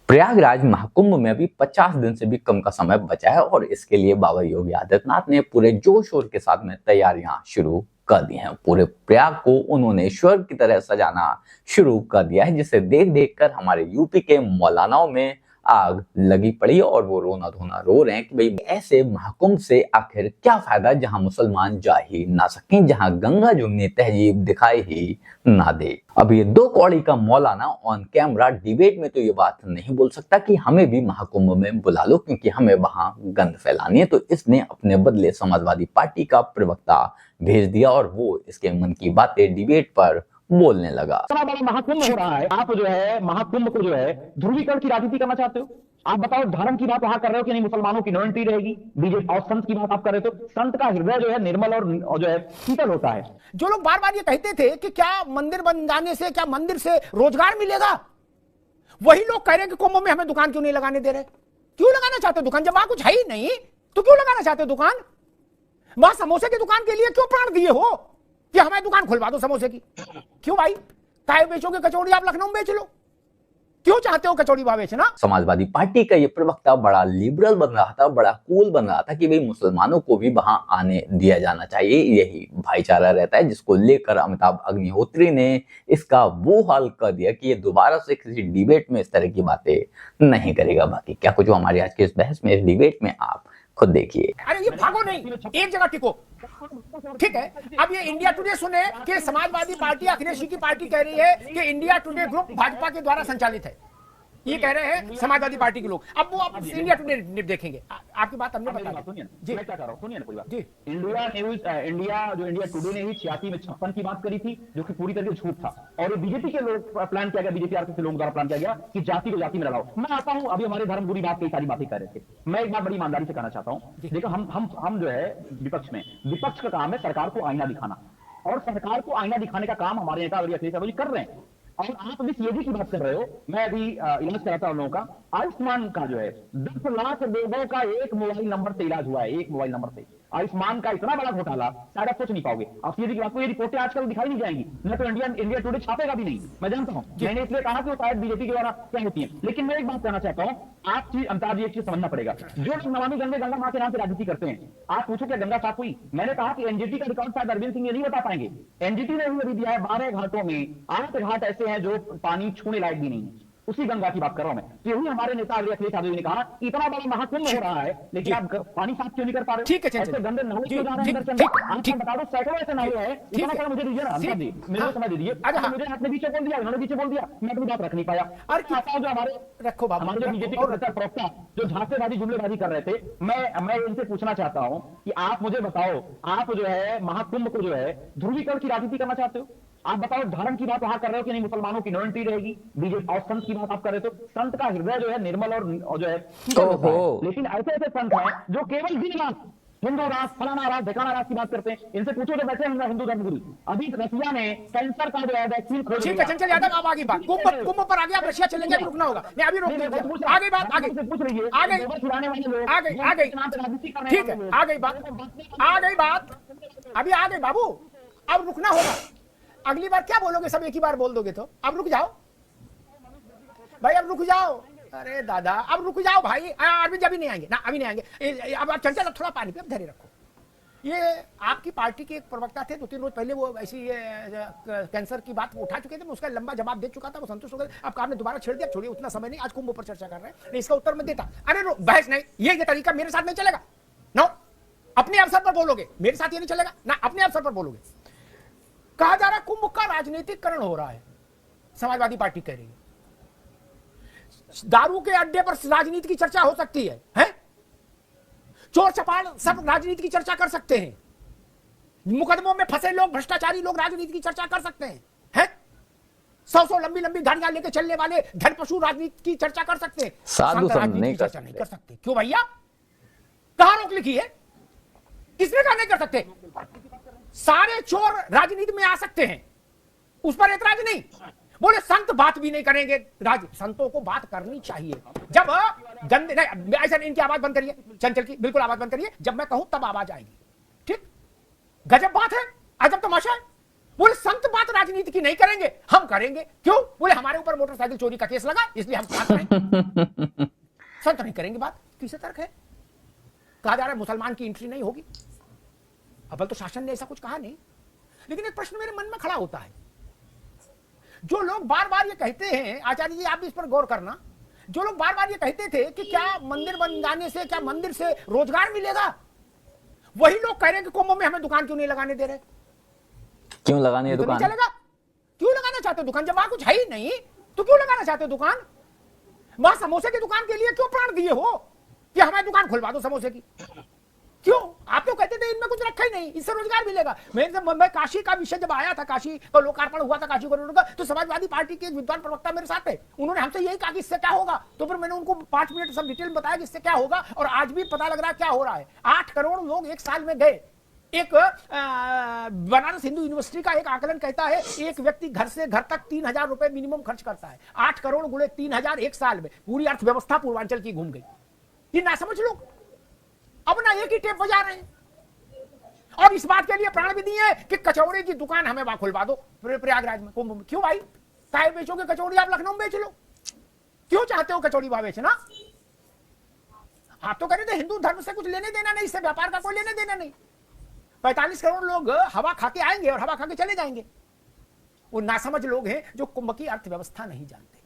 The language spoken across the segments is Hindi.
प्रयागराज महाकुंभ में अभी 50 दिन से भी कम का समय बचा है और इसके लिए बाबा योगी आदित्यनाथ ने पूरे जोश शोर के साथ में तैयारियां शुरू कर दी हैं। पूरे प्रयाग को उन्होंने स्वर्ग की तरह सजाना शुरू कर दिया है, जिसे देख देख कर हमारे यूपी के मौलानाओं में आग लगी पड़ी और वो रोना धोना रो रहे हैं कि भाई ऐसे महाकुंभ से आखिर क्या फायदा जहां मुसलमान जा ही ना सकें, जहां गंगा जमुनी तहजीब दिखाई ही ना दे। अब ये दो कौड़ी का मौलाना ऑन कैमरा डिबेट में तो ये बात नहीं बोल सकता कि हमें भी महाकुंभ में बुला लो क्योंकि हमें वहां गंद फैलानी है, तो इसने अपने बदले समाजवादी पार्टी का प्रवक्ता भेज दिया और वो इसके मन की बातें डिबेट पर बोलने लगा। इतना बड़ा महाकुंभ हो रहा है, आप जो है महाकुंभ को जो है ध्रुवीकरण की राजनीति करना चाहते हो। आप बताओ, धर्म की बात वहां कर रहे हो कि नहीं, मुसलमानों की नॉमिनेटी रहेगी बीजेपी, और संत की बात आप कर रहे हो तो संत का हृदय जो है निर्मल और जो है शीतल होता है। जो लोग बार बार ये कहते थे कि क्या मंदिर बन जाने से, क्या मंदिर से रोजगार मिलेगा, वही लोग कह रहे हैं कि कुंभ में हमें दुकान क्यों नहीं लगाने दे रहे। क्यों लगाना चाहते हो दुकान? जब वहां कुछ है ही नहीं तो क्यों लगाना चाहते हो दुकान? वहां समोसे की दुकान के लिए क्यों प्राण दिए हो कि हमें दुकान खुलवा दो समोसे की? क्यों भाई? काय बेचोगे कचौड़ी? आप लखनऊ में बेच लो। क्यों चाहते हो कचौड़ी वहां बेचना? समाजवादी पार्टी का ये प्रवक्ता बड़ा लिबरल बन रहा था, बड़ा कूल बन रहा था कि भाई मुसलमानों को भी वहां आने दिया जाना चाहिए, यही भाईचारा रहता है, जिसको लेकर अमिताभ अग्निहोत्री ने इसका वो हाल कर दिया कि ये दोबारा से किसी डिबेट में इस तरह की बातें नहीं करेगा। बाकी क्या कुछ हमारी आज की इस बहस में, इस डिबेट में, आप खुद देखिए। अरे ये भागो नहीं, एक जगह टिको, ठीक है। अब ये इंडिया टुडे सुने कि समाजवादी पार्टी, अखिलेश जी की पार्टी कह रही है कि इंडिया टुडे ग्रुप भाजपा के द्वारा संचालित है, ये कह रहे हैं समाजवादी पार्टी के लोग। अब वो आप इंडिया टुडे देखेंगे। आपकी बात हमने बता दी जी, मैं क्या कर रहा हूं, सुनिए ना पूरी बात जी। इंडिया न्यूज, इंडिया टुडे ने ही 86 में 56 की बात करी थी, जो कि पूरी तरह से झूठ था, और ये बीजेपी के लोग प्लान किया गया, बीजेपी आरपीएफ के लोगों द्वारा प्लान किया गया कि जाति को जाति में लड़ाओ। मैं आता हूं, अभी हमारे धर्म बुरी बात, कई सारी बातें कर रहे थे। मैं एक बात बड़ी ईमानदारी से कहना चाहता हूं, देखो हम जो है विपक्ष का काम है सरकार को आईना दिखाना, और सरकार को आईना दिखाने का काम हमारे नेता अखिलेश यादव जी कर रहे हैं। और आप अभी सीएजी की बात कर रहे हो, मैं अभी इलाज कराता हूं लोगों का। आयुष्मान का जो है 10 लाख लोगों का एक मोबाइल नंबर से इलाज हुआ है, एक मोबाइल नंबर से। आयुष्मान का इतना बड़ा घोटाला शायद आप सोच नहीं पाओगे। आप सीएजी की बात को, ये रिपोर्टें आजकल दिखाई नहीं जाएंगी, न तो इंडिया टुडे छापेगा भी नहीं, मैं जानता हूं। मैंने इसलिए कहा कि वो शायद बीजेपी के द्वारा क्या होती है। लेकिन मैं एक बात कहना चाहता हूं, आप चीज अंताजी एक चीज समझना पड़ेगा। जो लोग नमामि गंगे, गंगा मां के नाम से राजनीति करते हैं, आप पूछो क्या गंगा साफ हुई? मैंने कहा कि एनजीटी का रिकॉर्ड शायद अरविंद सिंह ये नहीं बता पाएंगे। एनजीटी ने भी अभी दिया है 12 घाटों में 8 घाट ऐसे हैं जो पानी छूने लायक भी नहीं है। उसी गंगा की बात कर रहा हूं मैं। तो यही हमारे नेता अखिलेश यादव जी ने कहा कि इतना बड़ा महाकुंभ हो रहा है, लेकिन आप पानी साफ क्यों नहीं कर पा रहे? ठीक है, ऐसे गंदे नाले क्यों जा रहे हैं? आप बता दो, सैकड़ों ऐसे नाले हैं। इतना बड़ा मुझे दीजिए ना, मुझे समय दीजिए। मुझे आपने बीच बोल दिया, उन्होंने बीच बोल दिया, मैं अपनी बात रख नहीं पाया। और जो हमारे रखो बाबू, हमारे जो बीजेपी के प्रवक्ता जो झांसेबाजी जुमलेबाजी कर रहे थे, मैं इनसे पूछना चाहता हूं कि आप मुझे बताओ, आप जो है महाकुंभ को जो है ध्रुवीकरण की राजनीति करना चाहते हो। आप बताओ, धर्म की बात वहां कर रहे हो कि नहीं, मुसलमानों की नॉमिनेटी रहेगी बीजेपी, और संत की बात आप कर रहे हो तो संत का हृदय जो है निर्मल और जो है शीतल होता है। लेकिन ऐसे ऐसे संत हैं जो केवल दिन रात हिंदू राज, फलाना राज, ढिकाना राज की बात करते हैं। इनसे पूछो तो वैसे हिंदू धर्मगुरु। अभी रसिया ने कैंसर का जो है वैक्सीन खोज लिया। ठीक है चंचल यादव, अब आगे बात कुंभ पर आगे, आप रशिया चलेंगे, अभी रुकना होगा। मैं अभी रोक दूंगा, आगे बात, आगे पूछ लीजिए, आगे छुड़ाने वाले लोग आगे राजनीति कर रहे हैं। ठीक है, आ गई बात, अभी आ गई बाबू, अब रुकना होगा। अगली बार क्या बोलोगे? सब एक ही बार बोल दोगे तो अब रुक जाओ भाई, अब रुक जाओ। अरे दादा अब रुक जाओ भाई, अभी नहीं आएंगे ना, अभी नहीं आएंगे। अब चंचल थोड़ा पानी पे धैर्य रखो। ये आपकी पार्टी के एक प्रवक्ता थे, 2-3 रोज पहले वो ऐसी कैंसर की बात उठा चुके थे, मैं उसका लंबा जवाब दे चुका था, वो संतुष्ट हो गए। अब आपने दोबारा छेड़ दिया, छोड़िए, उतना समय नहीं, आज कुंभ पर चर्चा कर रहे हैं, इसका उत्तर मैं देता। अरे बहस नहीं, ये तरीका मेरे साथ नहीं चलेगा। नो, अपने अवसर पर बोलोगे, मेरे साथ ये नहीं चलेगा ना, अपने अवसर पर बोलोगे। कहा जा रहा है कुंभ का राजनीतिकरण हो रहा है, समाजवादी पार्टी कह रही है। दारू के अड्डे पर राजनीति की चर्चा हो सकती है, हैं? चोर चपाड़ सब राजनीति की चर्चा कर सकते हैं, मुकदमों में फंसे लोग, भ्रष्टाचारी लोग राजनीति की चर्चा कर सकते हैं, हैं? 100 लंबी लंबी गाड़ियां लेके चलने वाले धनपशु राजनीति की चर्चा कर सकते हैं, साधु संत नहीं कर सकते। क्यों भैया? कहां रोक लिखी है? किसने कहा नहीं कर सकते? सारे चोर राजनीति में आ सकते हैं, उस पर ऐतराज नहीं। बोले संत बात भी नहीं करेंगे, संतों को बात करनी चाहिए। जब गंदे नहीं, ऐसा इनकी आवाज बंद करिए, चंचल की बिल्कुल आवाज बंद करिए, जब मैं कहूं तब आवाज आएगी। ठीक, गजब बात है, अजब तमाशा है। बोले संत बात राजनीति की नहीं करेंगे, हम करेंगे। क्यों? बोले हमारे ऊपर मोटरसाइकिल चोरी का केस लगा इसलिए हम बात करें। संत नहीं करेंगे बात, किसे तर्क है? कहा जा रहा है मुसलमान की एंट्री नहीं होगी। अब तो शासन ने ऐसा कुछ कहा नहीं, लेकिन एक प्रश्न मेरे मन में खड़ा होता है। जो लोग बार बार ये कहते हैं, आचार्य जी आप भी इस पर गौर करना, जो लोग बार बार ये कहते थे कि क्या मंदिर बन जाने से, क्या मंदिर से रोजगार मिलेगा, वही लोग कह रहे हैं कि कुंभ में हमें दुकान क्यों नहीं लगाने दे रहे। क्यों लगानी है तो दुकान? नहीं चलेगा। क्यों लगाना चाहते हो दुकान? जब वहां कुछ है ही नहीं तो क्यों लगाना चाहते हो दुकान? वहां समोसे की दुकान के लिए क्यों प्राण दिए हो कि हमारी दुकान खुलवा दो समोसे की? क्यों? आप तो कहते थे इनमें कुछ रखा ही नहीं, इससे रोजगार मिलेगा। मैं काशी का विषय जब आया था, काशी का लोकार्पण हुआ था काशी कॉरिडोर का, तो समाजवादी पार्टी के एक विद्वान प्रवक्ता मेरे साथ थे, उन्होंने हमसे यही कहा कि इससे क्या होगा। तो फिर मैंने उनको 5 मिनट सब डिटेल बताया कि इससे क्या होगा, और आज भी पता लग रहा है क्या हो रहा है। 8 करोड़ लोग एक साल में गए। एक बनारस हिंदू यूनिवर्सिटी का एक आकलन कहता है एक व्यक्ति घर से घर तक 3,000 रुपए मिनिमम खर्च करता है। 8 करोड़ गुणे 3,000 एक साल में, पूरी अर्थव्यवस्था पूर्वांचल की घूम गई। ये ना समझ लोग अब ना एक ही टेप बजा रहे हैं, और इस बात के लिए प्राण भी दिए कि कचौड़ी की दुकान हमें वहां खुलवा दो प्रयागराज में, कुंभ में। क्यों भाई? काय बेचोगे कचौड़ी? आप लखनऊ में बेच लो। क्यों चाहते हो कचौड़ी वहां बेचना? आप तो कह रहे थे हिंदू धर्म से कुछ लेने देना नहीं, इससे व्यापार का कोई लेने देना नहीं। 45 करोड़ लोग हवा खा के आएंगे और हवा खा के चले जाएंगे। वो नासमझ लोग हैं जो कुंभ की अर्थव्यवस्था नहीं जानते।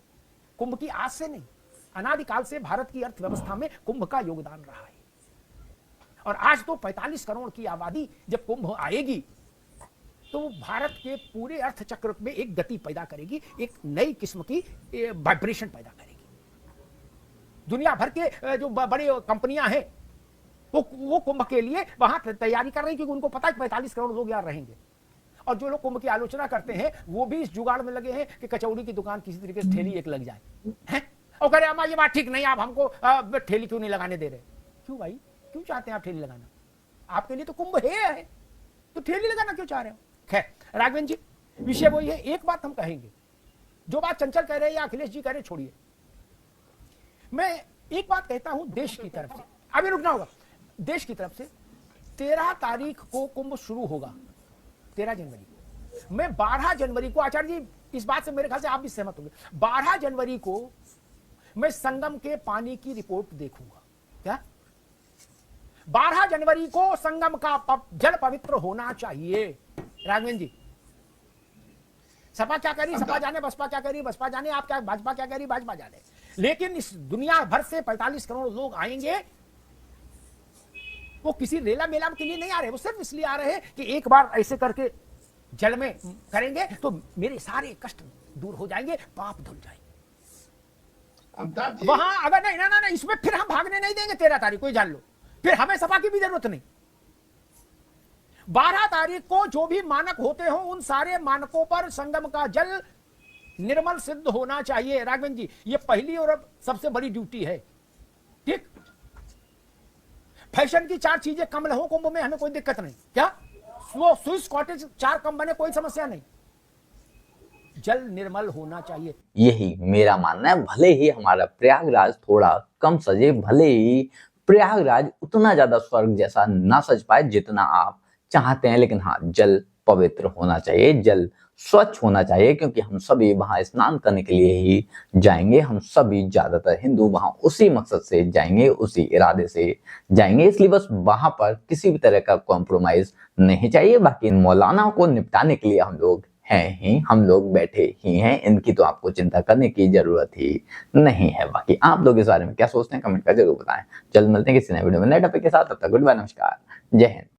कुंभ की आज से नहीं, अनादिकाल से भारत की अर्थव्यवस्था में कुंभ का योगदान रहा है। और आज तो 45 करोड़ की आबादी जब कुंभ आएगी तो वो भारत के पूरे अर्थचक्र में एक गति पैदा करेगी, एक नई किस्म की वाइब्रेशन पैदा करेगी। दुनिया भर के जो बड़े कंपनियां हैं वो कुंभ के लिए वहां तैयारी कर रही, क्योंकि उनको पता है 45 करोड़ लोग यहाँ रहेंगे। और जो लोग कुंभ की आलोचना करते हैं वो भी इस जुगाड़ में लगे हैं कि कचौड़ी की दुकान किसी तरीके से ठेली एक लग जाए, हैं? और कह रहे अम्मा ये बात ठीक नहीं, आप हमको ठेली क्यों नहीं लगाने दे रहे? क्यों भाई? क्यों चाहते हैं आप ठेली लगाना? आपके लिए तो कुंभ है, तो ठेली लगाना क्यों चाह रहे हो? खैर राघवेंद्र जी, विषय वही है। एक बात हम कहेंगे, जो बात चंचल कह रहे हैं या अखिलेश जी कह रहे छोड़िए, मैं एक बात कहता हूं देश की तरफ से, अभी रुकना होगा। देश की तरफ से 13 तारीख को कुंभ शुरू होगा, 13 जनवरी को। मैं 12 जनवरी को, आचार्य जी इस बात से मेरे ख्याल से आप भी सहमत होंगे, 12 जनवरी को मैं संगम के पानी की रिपोर्ट देखूंगा। क्या? 12 जनवरी को संगम का जल पवित्र होना चाहिए। राघवेंद्र जी, सपा क्या कह रही, सपा जाने, बसपा क्या कह रही, बसपा जाने, आप क्या, भाजपा क्या कह रही, भाजपा जाने। लेकिन इस दुनिया भर से 45 करोड़ लोग आएंगे। वो किसी रेला मेला के लिए नहीं आ रहे, वो सिर्फ इसलिए आ रहे हैं कि एक बार ऐसे करके जल में करेंगे तो मेरे सारे कष्ट दूर हो जाएंगे, पाप धुल जाएंगे। वहां अगर नहीं ना इसमें फिर हम भागने नहीं देंगे 13 तारीख को, जान लो। फिर हमें सभा की भी जरूरत नहीं। 12 तारीख को जो भी मानक होते हो उन सारे मानकों पर संगम का जल निर्मल सिद्ध होना चाहिए। राघवेंद्र जी, ये पहली और अब सबसे बड़ी ड्यूटी है। ठीक, फैशन की 4 चीजें कम रहो कुंभ में, हमें कोई दिक्कत नहीं। क्या? स्विस कॉटेज 4 कम बने, कोई समस्या नहीं। जल निर्मल होना चाहिए, यही मेरा मानना है। भले ही हमारा प्रयागराज थोड़ा कम सजे, भले ही प्रयागराज उतना ज्यादा स्वर्ग जैसा ना सज पाए जितना आप चाहते हैं, लेकिन हाँ, जल पवित्र होना चाहिए, जल स्वच्छ होना चाहिए, क्योंकि हम सभी वहां स्नान करने के लिए ही जाएंगे। हम सभी ज्यादातर हिंदू वहां उसी मकसद से जाएंगे, उसी इरादे से जाएंगे, इसलिए बस वहां पर किसी भी तरह का कॉम्प्रोमाइज नहीं चाहिए। बाकी मौलाना को निपटाने के लिए हम लोग हैं ही, हम लोग बैठे ही हैं, इनकी तो आपको चिंता करने की जरूरत ही नहीं है। बाकी आप लोग इस बारे में क्या सोचते हैं, कमेंट कर जरूर बताएं। जल्द मिलते हैं किसी नए वीडियो में नए टॉपिक के साथ, तब तक गुड बाय, नमस्कार, जय हिंद।